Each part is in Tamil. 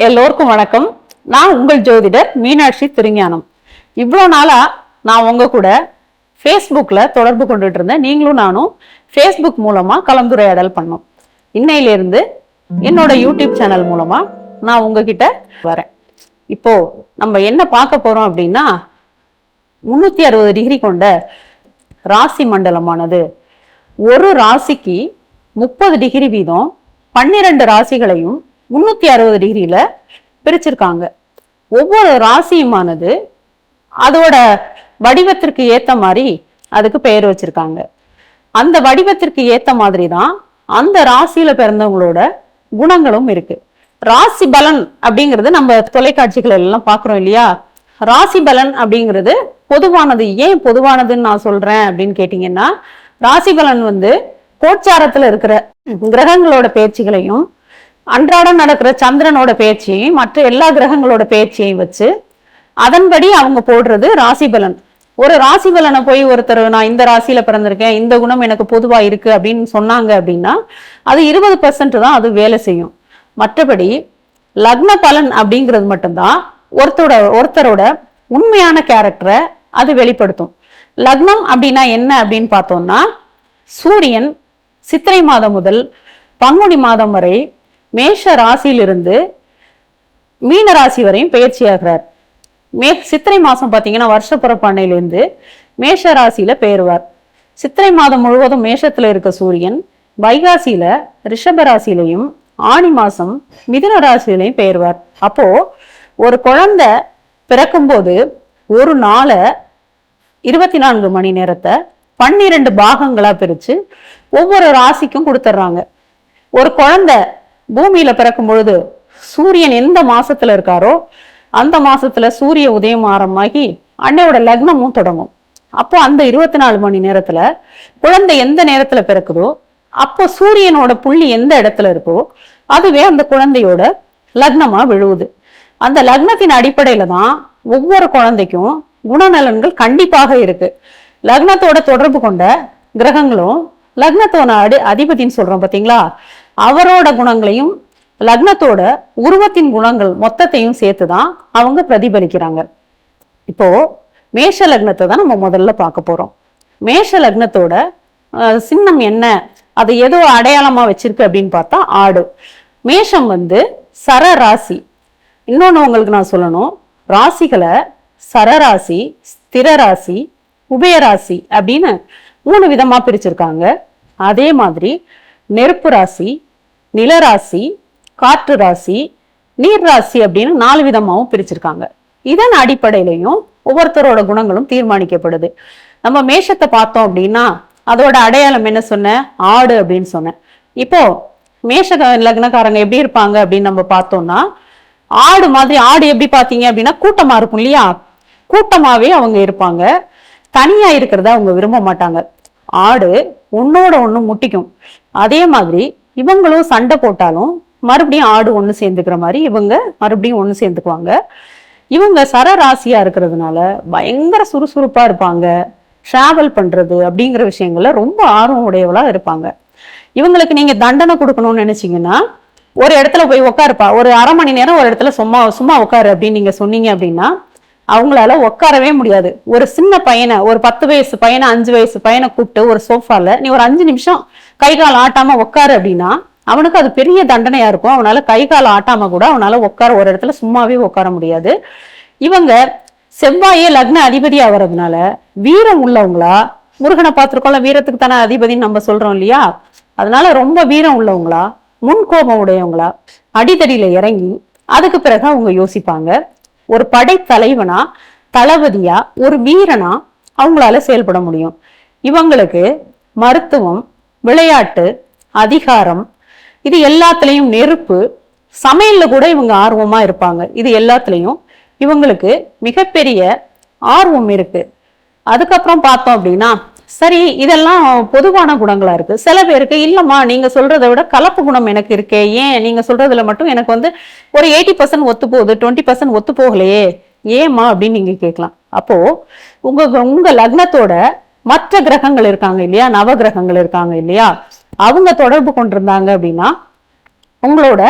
எல்லோருக்கும் வணக்கம். நான் உங்கள் ஜோதிடர் மீனாட்சி திருஞானம். இவ்வளோ நாளா நான் உங்க கூட ஃபேஸ்புக்கில் தொடர்பு கொண்டுட்டு இருந்தேன். நீங்களும் நானும் ஃபேஸ்புக் மூலமா கலந்துரையாடல் பண்ணோம். இன்னையிலிருந்து என்னோட யூடியூப் சேனல் மூலமா நான் உங்ககிட்ட வரேன். இப்போ நம்ம என்ன பார்க்க போறோம் அப்படின்னா, 360 டிகிரி கொண்ட ராசி மண்டலமானது ஒரு ராசிக்கு 30 டிகிரி வீதம் 12 ராசிகளையும் 360 டிகிரியில பிரிச்சிருக்காங்க. ஒவ்வொரு ராசியுமானது அதோட வடிவத்திற்கு ஏத்த மாதிரி அதுக்கு பெயர் வச்சிருக்காங்க. அந்த வடிவத்திற்கு ஏத்த மாதிரி தான் அந்த ராசியில பிறந்தவங்களோட குணங்களும் இருக்கு. ராசி பலன் அப்படிங்கிறது நம்ம தொலைக்காட்சிகள் எல்லாம் பாக்குறோம் இல்லையா? ராசி பலன் அப்படிங்கிறது பொதுவானது. ஏன் பொதுவானதுன்னு நான் சொல்றேன் அப்படின்னு கேட்டீங்கன்னா, ராசி பலன் கோச்சாரத்துல இருக்கிற கிரகங்களோட பேச்சுகளையும் அன்றாடம் நடக்கிற சந்திரனோட பேச்சையும் மற்ற எல்லா கிரகங்களோட பேச்சையும் வச்சு அதன்படி அவங்க போடுறது ராசி பலன். ஒரு ராசி பலனை போய் ஒருத்தர் நான் இந்த ராசியில பிறந்திருக்கேன், இந்த குணம் எனக்கு பொதுவா இருக்கு அப்படின்னு சொன்னாங்க அப்படின்னா அது 20% தான் அது வேலை செய்யும். மற்றபடி லக்ன பலன் அப்படிங்கிறது மட்டும்தான் ஒருத்தரோட உண்மையான கேரக்டரை அது வெளிப்படுத்தும். லக்னம் அப்படின்னா என்ன அப்படின்னு பார்த்தோம்னா, சூரியன் சித்திரை மாதம் முதல் பங்குனி மாதம் வரை மேஷ ராசியிலிருந்து மீன ராசி வரையும் பயிற்சியாகிறார். சித்திரை மாசம் பார்த்தீங்கன்னா வருஷ பிறப்பாண்டையிலிருந்து மேஷ ராசியில பெயர்வார். சித்திரை மாதம் முழுவதும் மேஷத்துல இருக்க சூரியன் வைகாசியில ரிஷப ராசியிலையும் ஆணி மாசம் மிதுன ராசியிலையும் பெயர்வார். அப்போ ஒரு குழந்தை பிறக்கும்போது ஒரு நாளை 24 மணி நேரத்தை 12 பாகங்களா பிரிச்சு ஒவ்வொரு ராசிக்கும் கொடுத்துட்றாங்க. ஒரு குழந்தை பூமியில பிறக்கும் பொழுது சூரியன் எந்த மாசத்துல இருக்காரோ அந்த மாசத்துல சூரிய உதயம் ஆரம்பமாகி அன்னையோட லக்னமும் தொடங்கும். அப்போ அந்த 24 மணி நேரத்துல குழந்தை எந்த நேரத்துல பிறக்குதோ அப்போ சூரியனோட புள்ளி எந்த இடத்துல இருக்கோ அதுவே அந்த குழந்தையோட லக்னமா விழுவுது. அந்த லக்னத்தின் அடிப்படையில தான் ஒவ்வொரு குழந்தைக்கும் குணநலன்கள் கண்டிப்பாக இருக்கு. லக்னத்தோட தொடர்பு கொண்ட கிரகங்களும் லக்னத்தோட அதிபதினு சொல்றோம் பாத்தீங்களா, அவரோட குணங்களையும் லக்னத்தோட உருவத்தின் குணங்கள் மொத்தத்தையும் சேர்த்துதான் அவங்க பிரதிபலிக்கிறாங்க. இப்போ மேஷ லக்னத்தை தான் நம்ம முதல்ல பார்க்க போறோம். மேஷ லக்னத்தோட சின்னம் என்ன, அது ஏதோ அடையாளமா வச்சிருக்கு அப்படின்னு பார்த்தா ஆடு. மேஷம் சர ராசி. இன்னொன்னு உங்களுக்கு நான் சொல்லணும், ராசிகளை சரராசி, ஸ்திர ராசி, உபயராசி அப்படின்னு 3 விதமா பிரிச்சிருக்காங்க. அதே மாதிரி நெருப்பு ராசி, நிலராசி, காற்று ராசி, நீர் ராசி அப்படின்னு 4 விதமாவும் பிரிச்சிருக்காங்க. இதன் அடிப்படையிலையும் ஒவ்வொருத்தரோட குணங்களும் தீர்மானிக்கப்படுது. நம்ம மேஷத்தை பார்த்தோம் அப்படின்னா அதோட அடையாளம் என்ன சொன்னேன், ஆடு அப்படின்னு சொன்னேன். இப்போ மேஷ லக்னக்காரங்க எப்படி இருப்பாங்க அப்படின்னு நம்ம பார்த்தோம்னா, ஆடு மாதிரி. ஆடு எப்படி பார்த்தீங்க அப்படின்னா கூட்டமா இருக்கும் இல்லையா, கூட்டமாவே அவங்க இருப்பாங்க. தனியா இருக்கிறத அவங்க விரும்ப மாட்டாங்க. ஆடு ஒன்னோட ஒண்ணு முட்டிக்கும். அதே மாதிரி இவங்களும் சண்டை போட்டாலும் மறுபடியும் ஆடு ஒண்ணு சேர்ந்துக்கிற மாதிரி இவங்க மறுபடியும் ஒண்ணு சேர்ந்துக்குவாங்க. இவங்க சரராசியா இருக்கிறதுனால பயங்கர சுறுசுறுப்பா இருப்பாங்க. டிராவல் பண்றது அப்படிங்கிற விஷயங்கள்ல ரொம்ப ஆர்வம் உடையவளா இருப்பாங்க. இவங்களுக்கு நீங்க தண்டனை கொடுக்கணும்னு நினைச்சீங்கன்னா ஒரு இடத்துல போய் உட்காருப்பா, ஒரு அரை மணி நேரம் ஒரு இடத்துல சும்மா உட்காரு அப்படின்னு நீங்க சொன்னீங்க அப்படின்னா அவங்களால உட்காரவே முடியாது. ஒரு சின்ன பையனை, ஒரு 10 வயசு பையனை, 5 வயசு பையனை கூப்பிட்டு ஒரு சோஃபால நீ ஒரு 5 நிமிஷம் கை கால் ஆட்டாம உட்காரு அப்படின்னா அவனுக்கு அது பெரிய தண்டனையா இருக்கும். அவனால கை கால் ஆட்டாம கூட அவனால ஒரு இடத்துல சும்மாவே உட்கார முடியாது. இவங்க செவ்வாயே லக்ன அதிபதி ஆகிறதுனால வீரம் உள்ளவங்களா, முருகனை பார்த்திருக்கோம்ல, வீரத்துக்கு தானே அதிபதினு நம்ம சொல்றோம் இல்லையா, அதனால ரொம்ப வீரம் உள்ளவங்களா, முன்கோபம் உடையவங்களா, அடிதடியில இறங்கி அதுக்கு பிறகு அவங்க யோசிப்பாங்க. ஒரு படை தலைவனா, தளபதியா, ஒரு வீரனா அவங்களால செயல்பட முடியும். இவங்களுக்கு மருத்துவம், விளையாட்டு, அதிகாரம், இது எல்லாத்துலயும், நெருப்பு, சமையல்ல கூட இவங்க ஆர்வமா இருப்பாங்க. இது எல்லாத்துலயும் இவங்களுக்கு மிகப்பெரிய ஆர்வம் இருக்கு. அதுக்கப்புறம் பார்த்தோம் அப்படின்னா, சரி இதெல்லாம் பொதுவான குணங்களா இருக்கு. சில பேருக்கு இல்லம்மா நீங்க சொல்றதை விட கலப்பு குணம் எனக்கு இருக்கே, ஏன் நீங்க சொல்றதுல மட்டும் எனக்கு ஒரு 80% ஒத்து போகுது, 20% ஒத்து போகலையே, ஏமா அப்படின்னு நீங்க கேட்கலாம். அப்போ உங்க லக்னத்தோட மற்ற கிரகங்கள் இருக்காங்க இல்லையா, நவ கிரகங்கள் இருக்காங்க இல்லையா, அவங்க தொடர்பு கொண்டிருந்தாங்க அப்படின்னா உங்களோட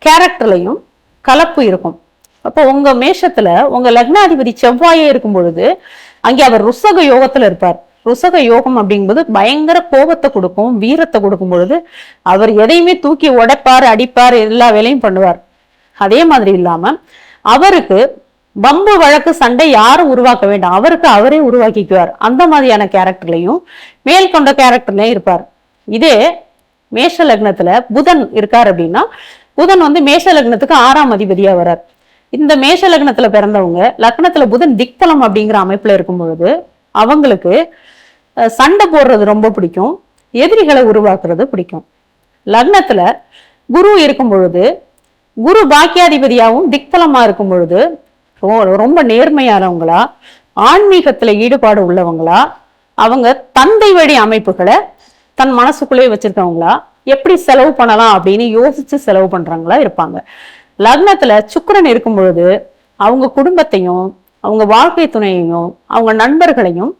கேரக்டர்லையும் கலப்பு இருக்கும். அப்போ உங்க மேஷத்துல உங்க லக்னாதிபதி செவ்வாயே இருக்கும் பொழுது அங்கே அவர் ருசக யோகத்துல இருப்பார். ருசக யோகம் அப்படிங்கும்போது பயங்கர கோபத்தை கொடுக்கும், வீரத்தை கொடுக்கும் பொழுது அவர் எதையுமே தூக்கி உடைப்பார், அடிப்பார், எல்லா வேலையும் பண்ணுவார். அதே மாதிரி இல்லாம அவருக்கு பம்பு வழக்கு சண்டை யாரும் உருவாக்க வேண்டாம், அவருக்கு அவரே உருவாக்கிக்குவார். அந்த மாதிரியான கேரக்டர்லையும் மேல் கொண்ட கேரக்டர்லயும் இருப்பார். இதே மேஷ லக்னத்துல புதன் இருக்கார் அப்படின்னா புதன் மேஷ லக்னத்துக்கு 6ஆம் அதிபதியா வர்றார். இந்த மேஷ லக்னத்துல பிறந்தவங்க லக்னத்துல புதன் திக்தலம் அப்படிங்கிற அமைப்புல இருக்கும் பொழுது அவங்களுக்கு சண்டை போடுறது ரொம்ப பிடிக்கும், எதிரிகளை உருவாக்குறது பிடிக்கும். லக்னத்துல குரு இருக்கும் பொழுது குரு பாக்கியாதிபதியாகவும் திக்தலமா இருக்கும் பொழுது ரொம்ப நேர்மையானவங்களா, ஆன்மீகத்துல ஈடுபாடு உள்ளவங்களா, அவங்க தந்தை வழி அமைப்புகளை தன் மனசுக்குள்ளே வச்சிருக்கவங்களா, எப்படி செலவு பண்ணலாம் அப்படின்னு யோசிச்சு செலவு பண்றவங்களா இருப்பாங்க. லக்னத்துல சுக்கிரன் இருக்கும் பொழுது அவங்க குடும்பத்தையும் அவங்க வாழ்க்கை துணையையும் அவங்க நண்பர்களையும்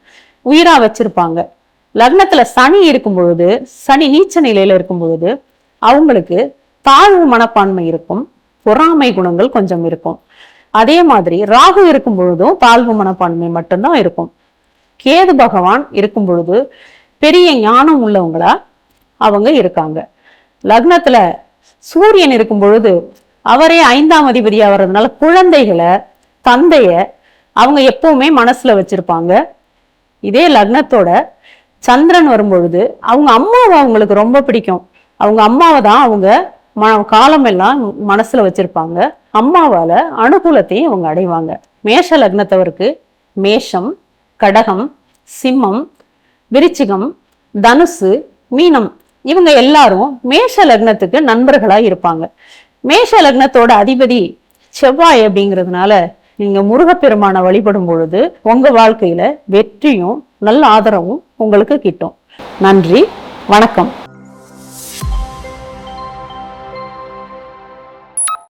உயிரா வச்சிருப்பாங்க. லக்னத்துல சனி இருக்கும் பொழுது, சனி நீச்ச நிலையில இருக்கும் பொழுது அவங்களுக்கு தாழ்வு மனப்பான்மை இருக்கும், பொறாமை குணங்கள் கொஞ்சம் இருக்கும். அதே மாதிரி ராகு இருக்கும் பொழுதும் தாழ்வு மனப்பான்மை மட்டும்தான் இருக்கும். கேது பகவான் இருக்கும் பொழுது பெரிய ஞானம் உள்ளவங்களா அவங்க இருக்காங்க. லக்னத்துல சூரியன் இருக்கும் பொழுது அவரே 5ஆம் அதிபதியா வர்றதுனால குழந்தைகளை, தந்தைய அவங்க எப்பவுமே மனசுல வச்சிருப்பாங்க. இதே லக்னத்தோட சந்திரன் வரும் பொழுது அவங்க அம்மாவை அவங்களுக்கு ரொம்ப பிடிக்கும். அவங்க அம்மாவை தான் அவங்க காலம் எல்லாம் மனசுல வச்சிருப்பாங்க. அம்மாவால அனுகூலத்தையும் அவங்க அடைவாங்க. மேஷ லக்னத்தவருக்கு மேஷம், கடகம், சிம்மம், விருச்சிகம், தனுசு, மீனம் இவங்க எல்லாரும் மேஷ லக்னத்துக்கு நண்பர்களா இருப்பாங்க. மேஷ லக்னத்தோட அதிபதி செவ்வாய் அப்படிங்கிறதுனால நீங்க முருகப்பெருமான வழிபடும் பொழுது உங்க வாழ்க்கையில வெற்றியும் நல்ல ஆதரவும் உங்களுக்கு கிட்டும். நன்றி, வணக்கம்.